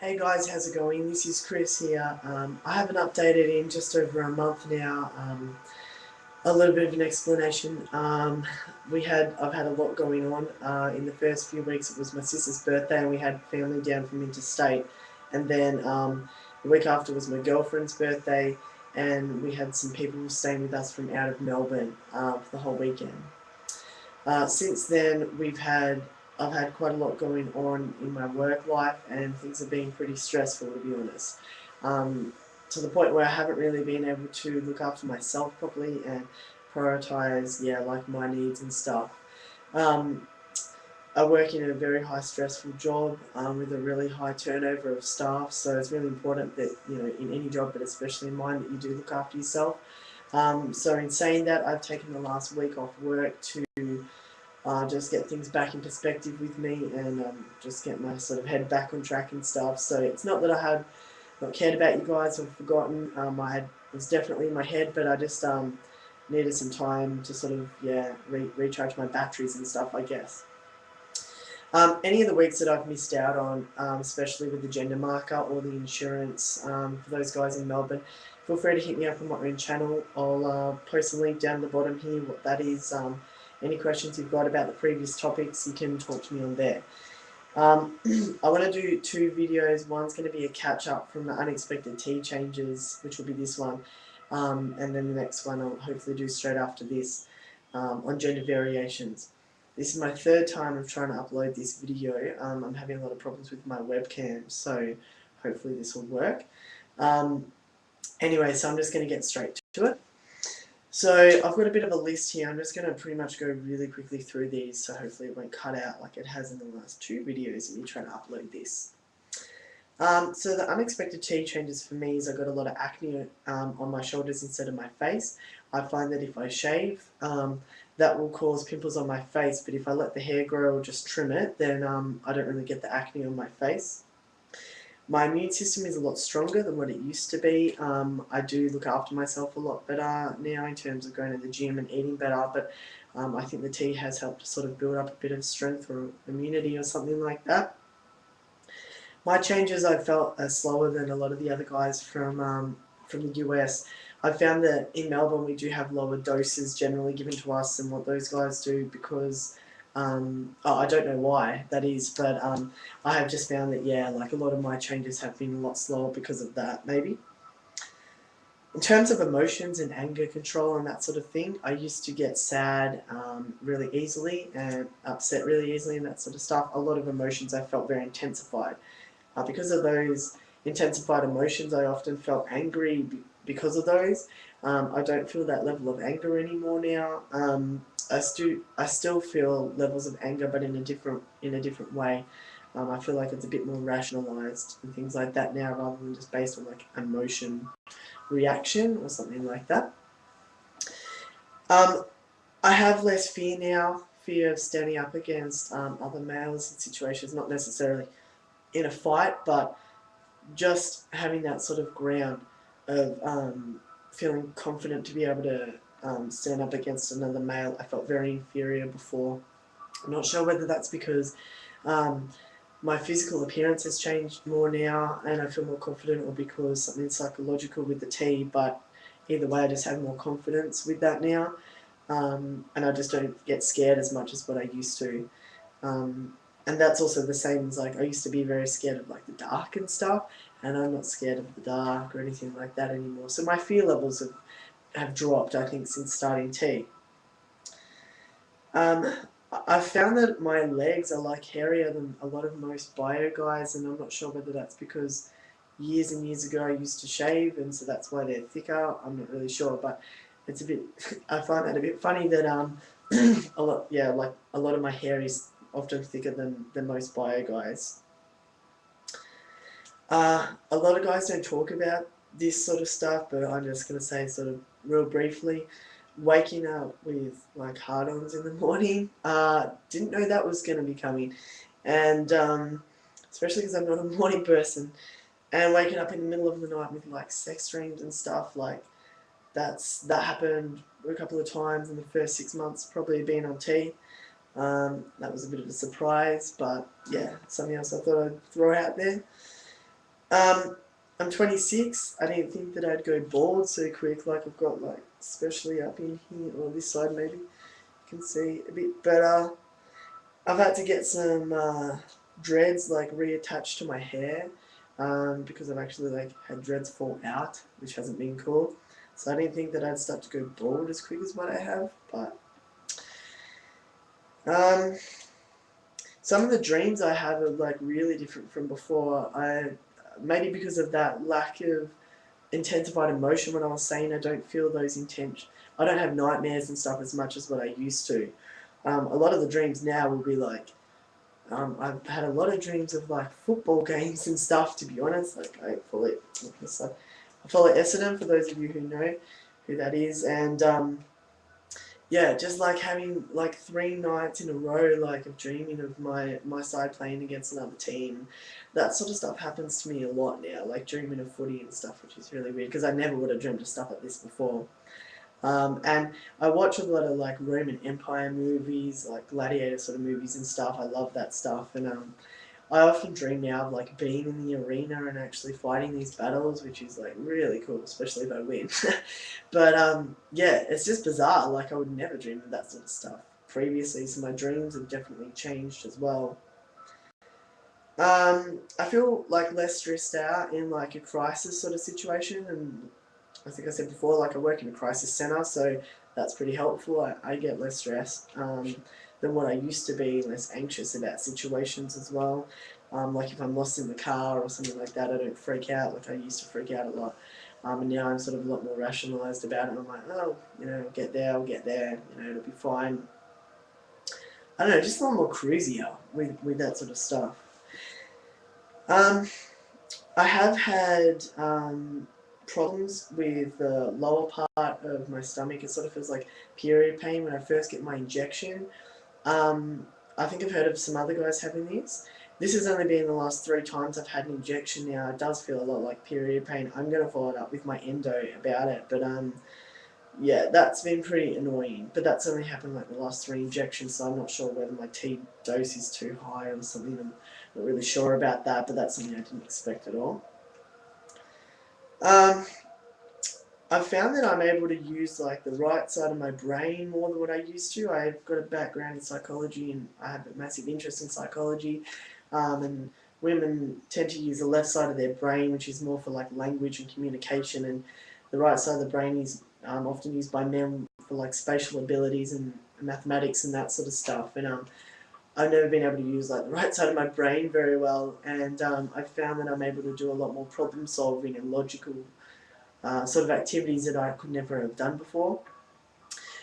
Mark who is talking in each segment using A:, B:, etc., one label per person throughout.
A: Hey guys, how's it going? This is Kris here. I haven't updated in just over a month now. A little bit of an explanation. I've had a lot going on. In the first few weeks, it was my sister's birthday, and we had family down from interstate. And then the week after was my girlfriend's birthday, and we had some people staying with us from out of Melbourne for the whole weekend. Since then, I've had quite a lot going on in my work life, and things have been pretty stressful, to be honest. To the point where I haven't really been able to look after myself properly and prioritize, like my needs and stuff. Um, I work in a very high stressful job with a really high turnover of staff, so it's really important that, in any job, but especially in mine, that you do look after yourself. So in saying that, I've taken the last week off work to just get things back in perspective with me, and just get my sort of head back on track and stuff. So it's not that I had not cared about you guys or forgotten. It was definitely in my head, but I just needed some time to sort of recharge my batteries and stuff, I guess. Any of the weeks that I've missed out on, especially with the gender marker or the insurance, for those guys in Melbourne, feel free to hit me up on my own channel. I'll post a link down the bottom here, what that is. Any questions you've got about the previous topics, you can talk to me on there. I want to do two videos. One's going to be a catch-up from the unexpected T changes, which will be this one, and then the next one I'll hopefully do straight after this, on gender variations. This is my third time of trying to upload this video. I'm having a lot of problems with my webcam, so hopefully this will work. Anyway, so I'm just going to get straight to it. So I've got a bit of a list here. I'm just going to pretty much go really quickly through these, so hopefully it won't cut out like it has in the last two videos of me trying to upload this. So the unexpected T changes for me is I got a lot of acne on my shoulders instead of my face. I find that if I shave, that will cause pimples on my face, but if I let the hair grow or just trim it, then I don't really get the acne on my face. My immune system is a lot stronger than what it used to be. I do look after myself a lot better now in terms of going to the gym and eating better, but I think the tea has helped to sort of build up a bit of strength or immunity or something like that. My changes I felt are slower than a lot of the other guys from the US. I found that in Melbourne we do have lower doses generally given to us than what those guys do because I don't know why that is, but I have just found that, like a lot of my changes have been a lot slower because of that, maybe. In terms of emotions and anger control and that sort of thing, I used to get sad really easily and upset really easily and that sort of stuff. A lot of emotions I felt very intensified. Because of those intensified emotions, I often felt angry because of those. I don't feel that level of anger anymore now. I still feel levels of anger, but in a different way. I feel like it's a bit more rationalized and things like that now, rather than just based on like emotion reaction or something like that. I have less fear now, fear of standing up against other males in situations, not necessarily in a fight, but just having that sort of ground of feeling confident to be able to stand up against another male. I felt very inferior before. I'm not sure whether that's because my physical appearance has changed more now and I feel more confident, or because something psychological with the tea, but either way I just have more confidence with that now, and I just don't get scared as much as what I used to. And that's also the same as, like, I used to be very scared of like the dark and stuff, and I'm not scared of the dark or anything like that anymore. So my fear levels have dropped, I think, since starting tea. I've found that my legs are like hairier than a lot of most bio guys, and I'm not sure whether that's because years and years ago I used to shave and so that's why they're thicker. I'm not really sure, but it's a bit I find that a bit funny that a lot of my hair is often thicker than most bio guys. A lot of guys don't talk about this sort of stuff, but I'm just going to say sort of real briefly. Waking up with like hard-ons in the morning, didn't know that was going to be coming, and especially because I'm not a morning person, and waking up in the middle of the night with like sex dreams and stuff, like that happened a couple of times in the first 6 months probably being on tea. That was a bit of a surprise, but yeah, something else I thought I'd throw out there. Um, I'm 26. I didn't think that I'd go bald so quick. Like I've got like, especially up in here or this side maybe, you can see a bit better. I've had to get some dreads like reattached to my hair because I've actually like had dreads fall out, which hasn't been cool. So I didn't think that I'd start to go bald as quick as what I have, but um, some of the dreams I have are like really different from before. Maybe because of that lack of intensified emotion when I was saying I don't feel those intense. I don't have nightmares and stuff as much as what I used to. A lot of the dreams now will be like, I've had a lot of dreams of like football games and stuff. To be honest, like I follow Essendon for those of you who know who that is, and yeah, just like having like 3 nights in a row, like of dreaming of my side playing against another team. That sort of stuff happens to me a lot now, like dreaming of footy and stuff, which is really weird because I never would have dreamt of stuff like this before. And I watch a lot of like Roman Empire movies, like gladiator sort of movies and stuff. I love that stuff, and I often dream now of like being in the arena and actually fighting these battles, which is like really cool, especially if I win. But yeah, it's just bizarre. Like I would never dream of that sort of stuff previously, so my dreams have definitely changed as well. I feel like less stressed out in like a crisis sort of situation, and I think I said before, like I work in a crisis centre, so that's pretty helpful. I get less stressed than what I used to be, less anxious about situations as well. Like if I'm lost in the car or something like that, I don't freak out like I used to freak out a lot. And now I'm sort of a lot more rationalised about it. I'm like, oh, I'll get there, it'll be fine. I don't know, just a lot more cruisier with that sort of stuff. Um, I have had problems with the lower part of my stomach. It sort of feels like period pain when I first get my injection. Um, I think I've heard of some other guys having this. This has only been the last 3 times I've had an injection now. It does feel a lot like period pain. I'm going to follow it up with my endo about it. But yeah, that's been pretty annoying. But that's only happened like the last 3 injections, so I'm not sure whether my T dose is too high or something. I'm not really sure about that, but that's something I didn't expect at all. Um, I've found that I'm able to use like the right side of my brain more than what I used to. I've got a background in psychology and I have a massive interest in psychology. And women tend to use the left side of their brain, which is more for like language and communication, and the right side of the brain is often used by men for like spatial abilities and mathematics and that sort of stuff. And I've never been able to use like the right side of my brain very well, and I've found that I'm able to do a lot more problem solving and logical sort of activities that I could never have done before.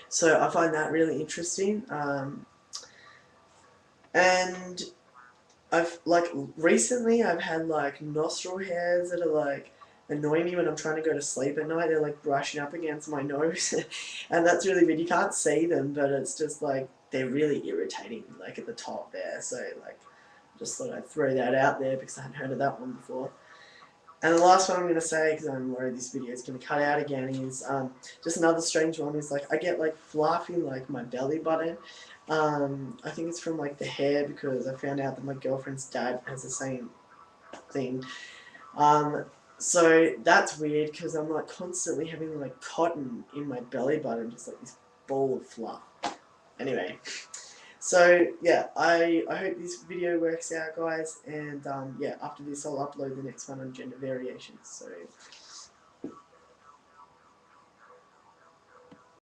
A: So I find that really interesting. And I've like recently I've had like nostril hairs that are like annoy me when I'm trying to go to sleep at night. They're like brushing up against my nose, and that's really weird. You can't see them, but it's just like they're really irritating, like at the top there. So like, just thought I'd throw that out there because I hadn't heard of that one before. And the last one I'm going to say, because I'm worried this video is going to cut out again, is just another strange one. Is like I get like fluffy like my belly button. I think it's from like the hair because I found out that my girlfriend's dad has the same thing. Um, so that's weird because I'm like constantly having like cotton in my belly button, just like this ball of fluff. Anyway, so yeah, I hope this video works out, guys, and yeah, after this I'll upload the next one on gender variations. So